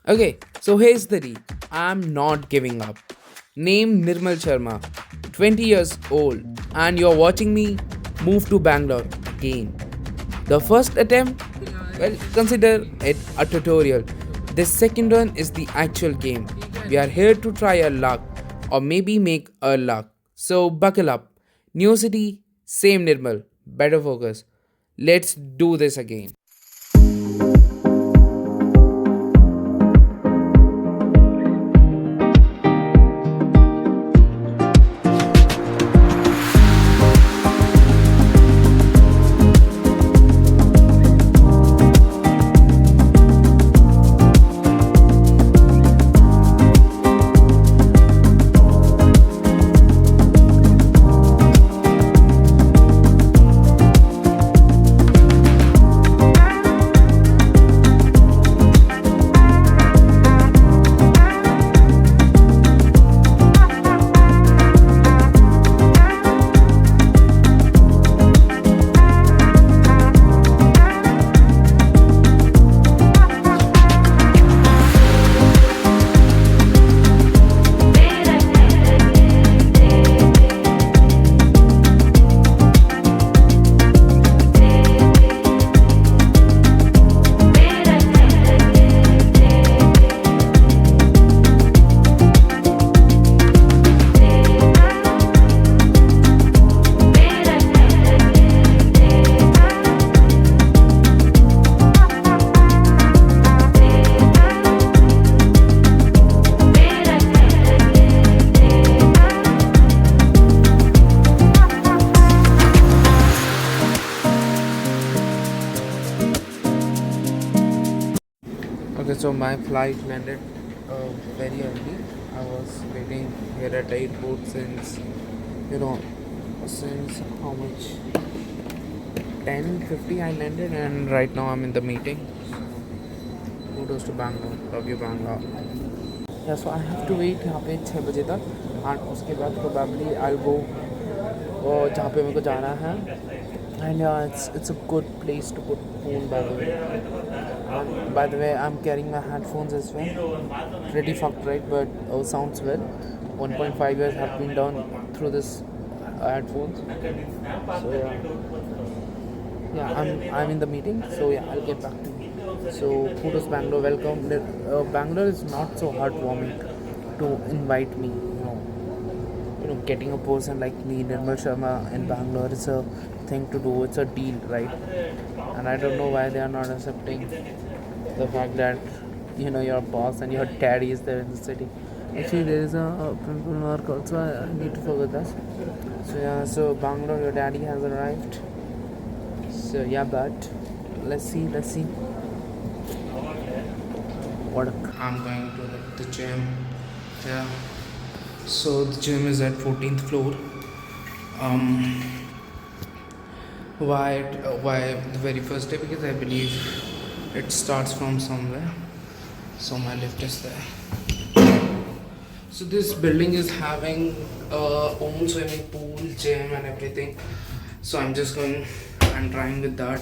Okay, so here's the deal. I'm not giving up. Name Nirmal Sharma, 20 years old, and you're watching me move to Bangalore again. The first attempt, well, consider it a tutorial. The second one is the actual game. We are here to try our luck, or maybe make our luck. So buckle up. New city, same Nirmal, better focus. Let's do this again. Okay, so my flight landed very early. I was waiting here at the airport you know, since how much? 10:50 I landed, and right now I'm in the meeting. So, kudos to Bangalore. Love you, Bangalore. Yeah, so I have to wait यहाँ पे 6 बजे तक, and उसके बाद probably I'll go जहाँ पे मेरे को जाना है. And yeah, it's a good place to put phone, by the way. By the way, I'm carrying my headphones as well. Pretty fucked, right? But sounds well. 1.5 years have been done through this headphones. So yeah, I'm in the meeting. So yeah, I'll get back to you. So kudos Bangalore, welcome. Bangalore is not so heartwarming to invite me. Getting a person like me, Nirmal Sharma, in Bangalore, is a thing to do. It's a deal, right? And I don't know why they are not accepting the fact that your boss and your daddy is there in the city. Actually, there is a principal mark also. I need to forget that. So yeah, so Bangalore, your daddy has arrived. So yeah, but let's see. I'm going to the gym. Yeah. So the gym is at 14th floor. Why the very first day? Because I believe it starts from somewhere. So my lift is there. So this building is having own swimming pool, gym, and everything. So I'm just going and trying with that.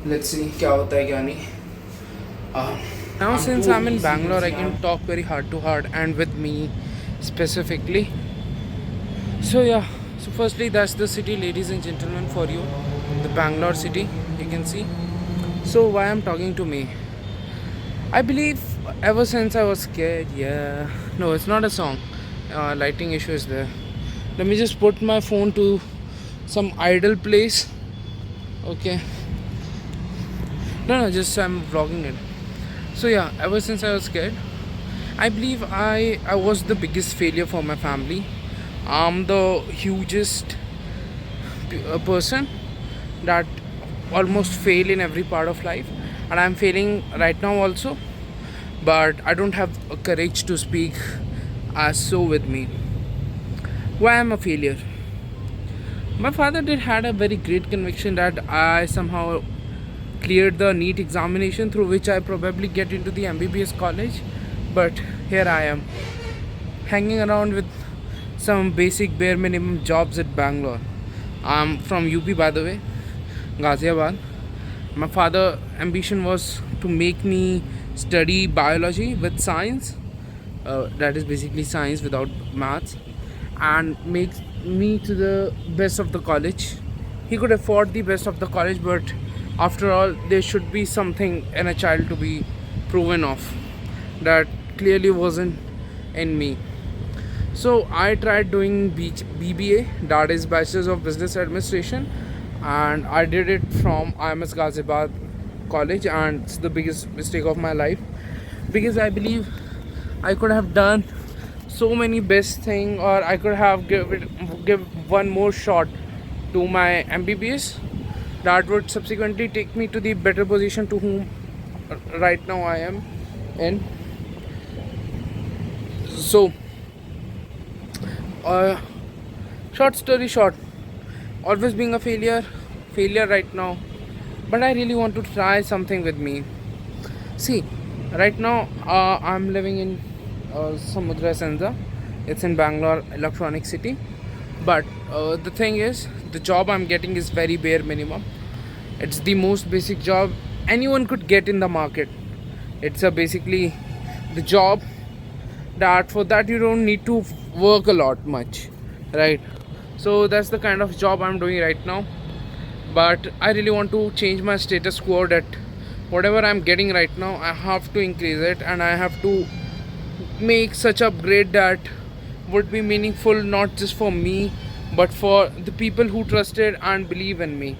Let's see क्या होता है क्या नहीं. Now since I'm in Bangalore, I can talk very heart to heart and with me specifically. So yeah, so firstly that's the city, ladies and gentlemen, for you, the Bangalore city, you can see. So why I'm talking to me, I believe ever since I was scared. Yeah, no, it's not a song. Lighting issue is there. Let me just put my phone to some idle place. Okay, no, just I'm vlogging it. So yeah, ever since I was scared, I believe I was the biggest failure for my family. I'm the hugest person that almost fail in every part of life, and I'm failing right now also. But I don't have a courage to speak as so with me. Why I'm a failure? My father did had a very great conviction that I somehow cleared the NEET examination, through which I probably get into the MBBS college. But here I am, hanging around with some basic bare minimum jobs at Bangalore. I'm from UP, by the way, Ghaziabad. My father' ambition was to make me study biology with science, that is basically science without maths, and make me to the best of the college. He could afford the best of the college, but after all, there should be something in a child to be proven of. That clearly wasn't in me. So I tried doing BBA, that is Bachelor's of Business Administration, and I did it from IMS Ghaziabad College, and it's the biggest mistake of my life because I believe I could have done so many best thing, or I could have give one more shot to my MBBS that would subsequently take me to the better position to whom right now I am in. So uh, short story short, always being a failure right now, but I really want to try something with me. See, right now I'm living in Samudra Senza. It's in Bangalore, Electronic City. But the thing is, the job I'm getting is very bare minimum. It's the most basic job anyone could get in the market. It's a basically the job that for that you don't need to work a lot much, right? So that's the kind of job I'm doing right now. But I really want to change my status quo, that whatever I'm getting right now I have to increase it, and I have to make such upgrade that would be meaningful not just for me but for the people who trusted and believe in me.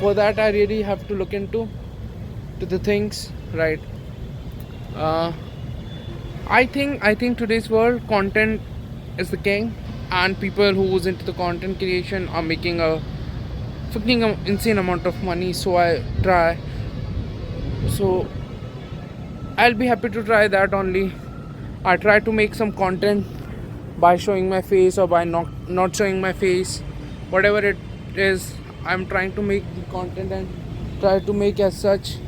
For that I really have to look into to the things, right? uh, I think today's world content is the king, and people who's into the content creation are making a fucking insane amount of money. So I try. So I'll be happy to try that only. I try to make some content by showing my face or by not showing my face, whatever it is. I'm trying to make the content and try to make as such